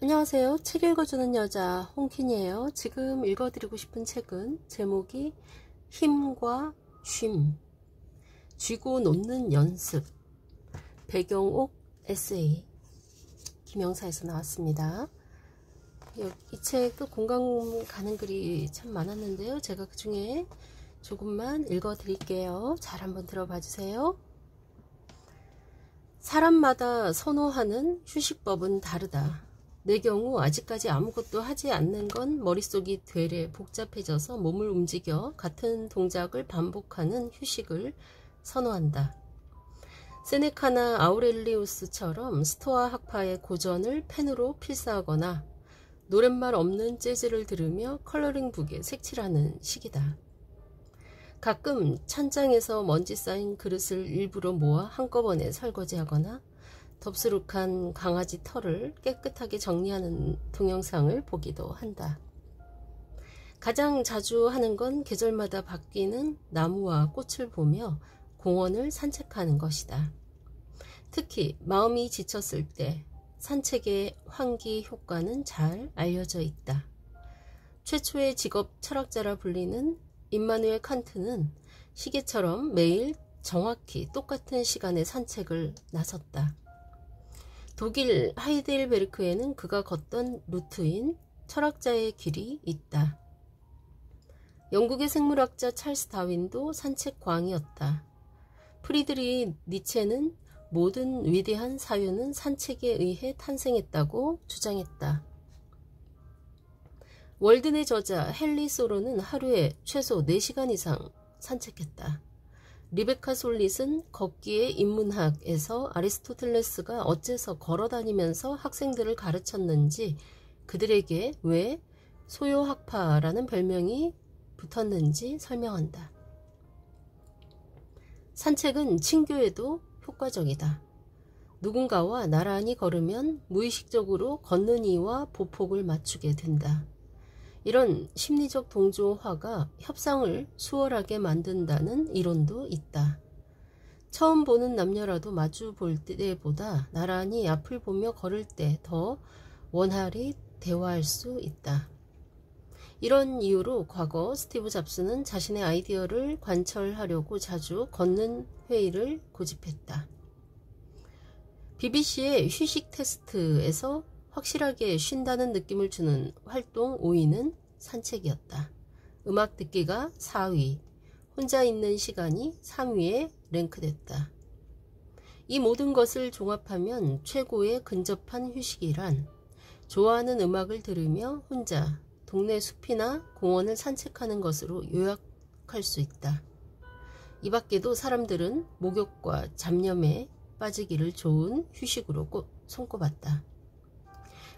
안녕하세요. 책 읽어주는 여자 홍킨이에요. 지금 읽어드리고 싶은 책은 제목이 힘과 쉼, 쥐고 놓는 연습, 배경옥 에세이, 김영사에서 나왔습니다. 이 책은 공감 가는 글이 참 많았는데요. 제가 그 중에 조금만 읽어드릴게요. 잘 한번 들어봐 주세요. 사람마다 선호하는 휴식법은 다르다. 내 경우 아직까지 아무것도 하지 않는 건 머릿속이 되레 복잡해져서 몸을 움직여 같은 동작을 반복하는 휴식을 선호한다. 세네카나 아우렐리우스처럼 스토아 학파의 고전을 펜으로 필사하거나 노랫말 없는 재즈를 들으며 컬러링북에 색칠하는 시기다. 가끔 찬장에서 먼지 쌓인 그릇을 일부러 모아 한꺼번에 설거지하거나 덥수룩한 강아지 털을 깨끗하게 정리하는 동영상을 보기도 한다. 가장 자주 하는 건 계절마다 바뀌는 나무와 꽃을 보며 공원을 산책하는 것이다. 특히 마음이 지쳤을 때 산책의 환기 효과는 잘 알려져 있다. 최초의 직업 철학자라 불리는 임마누엘 칸트는 시계처럼 매일 정확히 똑같은 시간에 산책을 나섰다. 독일 하이델베르크에는 그가 걷던 루트인 철학자의 길이 있다. 영국의 생물학자 찰스 다윈도 산책광이었다. 프리드리히 니체는 모든 위대한 사유는 산책에 의해 탄생했다고 주장했다. 월든의 저자 헨리 소로는 하루에 최소 4시간 이상 산책했다. 리베카 솔릿은 걷기의 인문학에서 아리스토텔레스가 어째서 걸어다니면서 학생들을 가르쳤는지, 그들에게 왜 소요학파라는 별명이 붙었는지 설명한다. 산책은 친교에도 효과적이다. 누군가와 나란히 걸으면 무의식적으로 걷는 이와 보폭을 맞추게 된다. 이런 심리적 동조화가 협상을 수월하게 만든다는 이론도 있다. 처음 보는 남녀라도 마주 볼 때보다 나란히 앞을 보며 걸을 때 더 원활히 대화할 수 있다. 이런 이유로 과거 스티브 잡스는 자신의 아이디어를 관철하려고 자주 걷는 회의를 고집했다. BBC의 휴식 테스트에서 확실하게 쉰다는 느낌을 주는 활동 5위는 산책이었다. 음악 듣기가 4위, 혼자 있는 시간이 3위에 랭크됐다. 이 모든 것을 종합하면 최고의 근접한 휴식이란 좋아하는 음악을 들으며 혼자 동네 숲이나 공원을 산책하는 것으로 요약할 수 있다. 이 밖에도 사람들은 목욕과 잡념에 빠지기를 좋은 휴식으로 손꼽았다.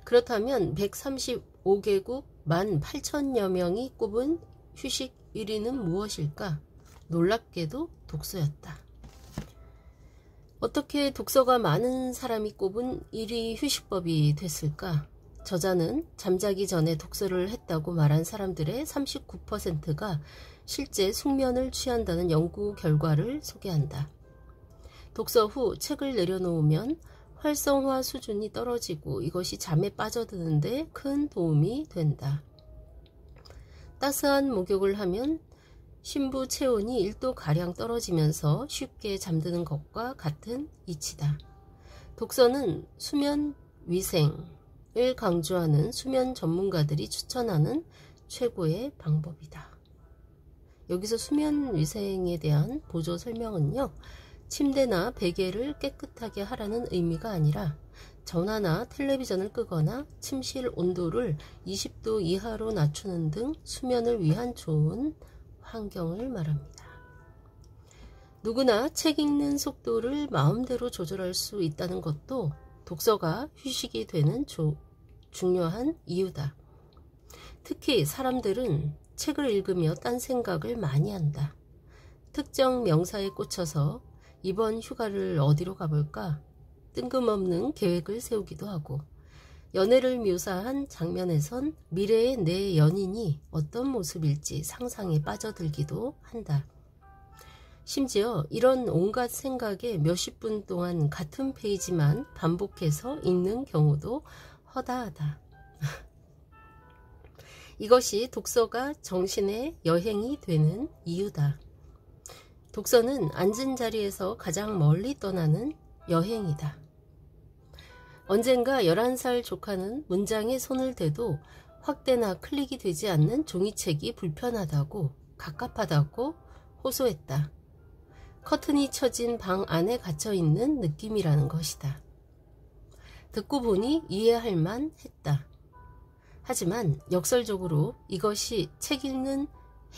그렇다면 135개국 18,000여 명이 꼽은 휴식 1위는 무엇일까? 놀랍게도 독서였다. 어떻게 독서가 많은 사람이 꼽은 1위 휴식법이 됐을까? 저자는 잠자기 전에 독서를 했다고 말한 사람들의 39%가 실제 숙면을 취한다는 연구 결과를 소개한다. 독서 후 책을 내려놓으면 활성화 수준이 떨어지고 이것이 잠에 빠져드는데 큰 도움이 된다. 따스한 목욕을 하면 심부 체온이 1도가량 떨어지면서 쉽게 잠드는 것과 같은 이치다. 독서는 수면 위생을 강조하는 수면 전문가들이 추천하는 최고의 방법이다. 여기서 수면 위생에 대한 보조 설명은요, 침대나 베개를 깨끗하게 하라는 의미가 아니라 전화나 텔레비전을 끄거나 침실 온도를 20도 이하로 낮추는 등 수면을 위한 좋은 환경을 말합니다. 누구나 책 읽는 속도를 마음대로 조절할 수 있다는 것도 독서가 휴식이 되는 중요한 이유다. 특히 사람들은 책을 읽으며 딴 생각을 많이 한다. 특정 명사에 꽂혀서 이번 휴가를 어디로 가볼까? 뜬금없는 계획을 세우기도 하고, 연애를 묘사한 장면에선 미래의 내 연인이 어떤 모습일지 상상에 빠져들기도 한다. 심지어 이런 온갖 생각에 몇십 분 동안 같은 페이지만 반복해서 읽는 경우도 허다하다. 이것이 독서가 정신의 여행이 되는 이유다. 독서는 앉은 자리에서 가장 멀리 떠나는 여행이다. 언젠가 11살 조카는 문장에 손을 대도 확대나 클릭이 되지 않는 종이책이 불편하다고, 갑갑하다고 호소했다. 커튼이 쳐진 방 안에 갇혀있는 느낌이라는 것이다. 듣고 보니 이해할 만했다. 하지만 역설적으로 이것이 책 읽는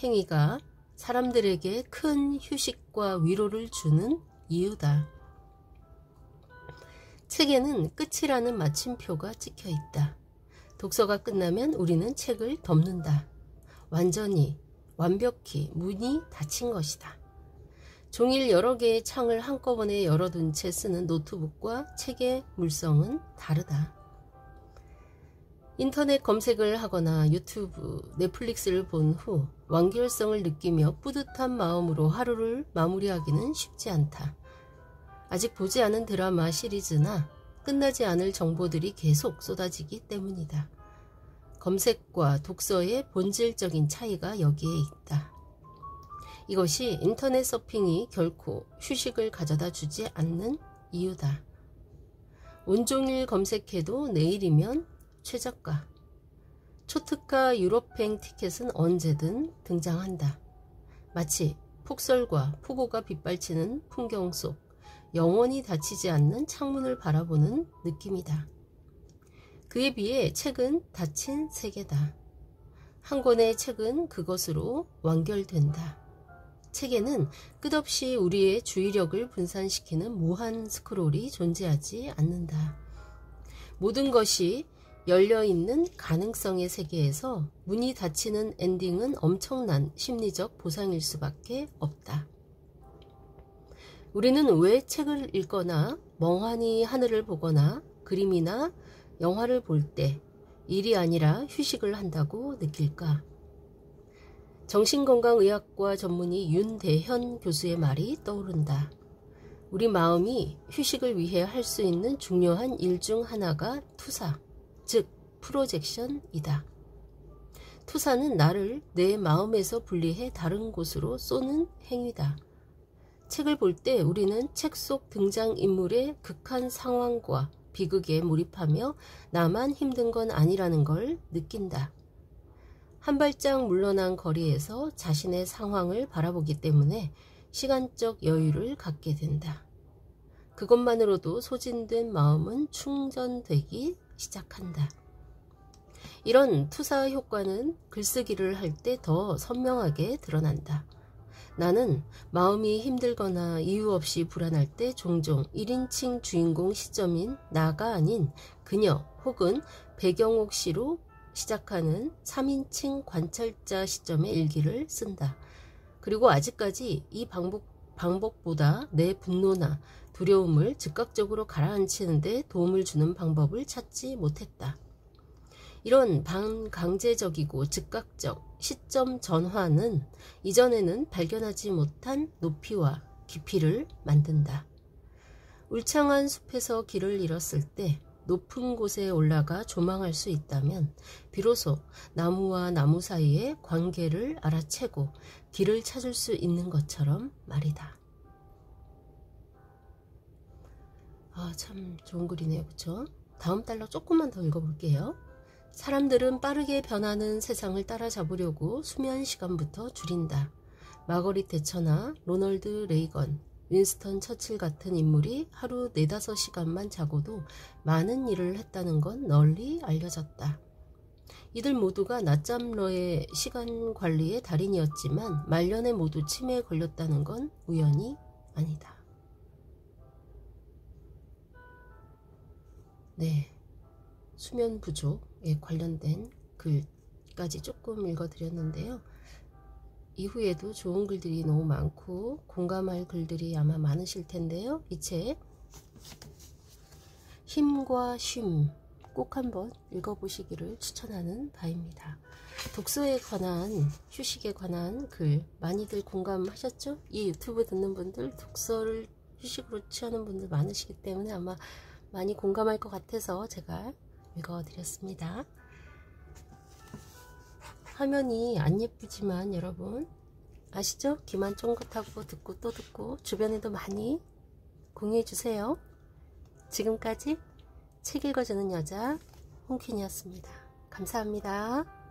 행위가 사람들에게 큰 휴식과 위로를 주는 이유다. 책에는 끝이라는 마침표가 찍혀 있다. 독서가 끝나면 우리는 책을 덮는다. 완전히, 완벽히 문이 닫힌 것이다. 종일 여러 개의 창을 한꺼번에 열어둔 채 쓰는 노트북과 책의 물성은 다르다. 인터넷 검색을 하거나 유튜브, 넷플릭스를 본 후 완결성을 느끼며 뿌듯한 마음으로 하루를 마무리하기는 쉽지 않다. 아직 보지 않은 드라마 시리즈나 끝나지 않을 정보들이 계속 쏟아지기 때문이다. 검색과 독서의 본질적인 차이가 여기에 있다. 이것이 인터넷 서핑이 결코 휴식을 가져다 주지 않는 이유다. 온종일 검색해도 내일이면 최저가. 초특가 유럽행 티켓은 언제든 등장한다. 마치 폭설과 폭우가 빗발치는 풍경 속 영원히 닫히지 않는 창문을 바라보는 느낌이다. 그에 비해 책은 닫힌 세계다. 한 권의 책은 그것으로 완결된다. 책에는 끝없이 우리의 주의력을 분산시키는 무한 스크롤이 존재하지 않는다. 모든 것이 열려있는 가능성의 세계에서 문이 닫히는 엔딩은 엄청난 심리적 보상일 수밖에 없다. 우리는 왜 책을 읽거나 멍하니 하늘을 보거나 그림이나 영화를 볼 때 일이 아니라 휴식을 한다고 느낄까? 정신건강의학과 전문의 윤대현 교수의 말이 떠오른다. 우리 마음이 휴식을 위해 할 수 있는 중요한 일 중 하나가 투사, 즉 프로젝션이다. 투사는 나를 내 마음에서 분리해 다른 곳으로 쏘는 행위다. 책을 볼 때 우리는 책 속 등장인물의 극한 상황과 비극에 몰입하며 나만 힘든 건 아니라는 걸 느낀다. 한 발짝 물러난 거리에서 자신의 상황을 바라보기 때문에 시간적 여유를 갖게 된다. 그것만으로도 소진된 마음은 충전되기 시작한다. 이런 투사 효과는 글쓰기를 할 때 더 선명하게 드러난다. 나는 마음이 힘들거나 이유 없이 불안할 때 종종 1인칭 주인공 시점인 나가 아닌 그녀 혹은 배경옥 씨로 시작하는 3인칭 관찰자 시점의 일기를 쓴다. 그리고 아직까지 이 방법보다 내 분노나 두려움을 즉각적으로 가라앉히는 데 도움을 주는 방법을 찾지 못했다. 이런 반강제적이고 즉각적 시점 전환은 이전에는 발견하지 못한 높이와 깊이를 만든다. 울창한 숲에서 길을 잃었을 때 높은 곳에 올라가 조망할 수 있다면 비로소 나무와 나무 사이의 관계를 알아채고 길을 찾을 수 있는 것처럼 말이다. 참 좋은 글이네요. 그쵸? 다음 달로 조금만 더 읽어볼게요. 사람들은 빠르게 변하는 세상을 따라잡으려고 수면 시간부터 줄인다. 마거릿 대처나 로널드 레이건, 윈스턴 처칠 같은 인물이 하루 4-5시간만 자고도 많은 일을 했다는 건 널리 알려졌다. 이들 모두가 낮잠러의 시간 관리의 달인이었지만 말년에 모두 치매에 걸렸다는 건 우연이 아니다. 네, 수면 부족에 관련된 글까지 조금 읽어드렸는데요. 이후에도 좋은 글들이 너무 많고 공감할 글들이 아마 많으실 텐데요. 이 책 힘과 쉼 꼭 한번 읽어보시기를 추천하는 바입니다. 독서에 관한, 휴식에 관한 글 많이들 공감하셨죠? 이 유튜브 듣는 분들 독서를 휴식으로 취하는 분들 많으시기 때문에 아마 많이 공감할 것 같아서 제가 읽어드렸습니다. 화면이 안 예쁘지만 여러분 아시죠? 귀만 쫑긋하고 듣고 또 듣고 주변에도 많이 공유해주세요. 지금까지 책 읽어주는 여자 홍퀸이었습니다. 감사합니다.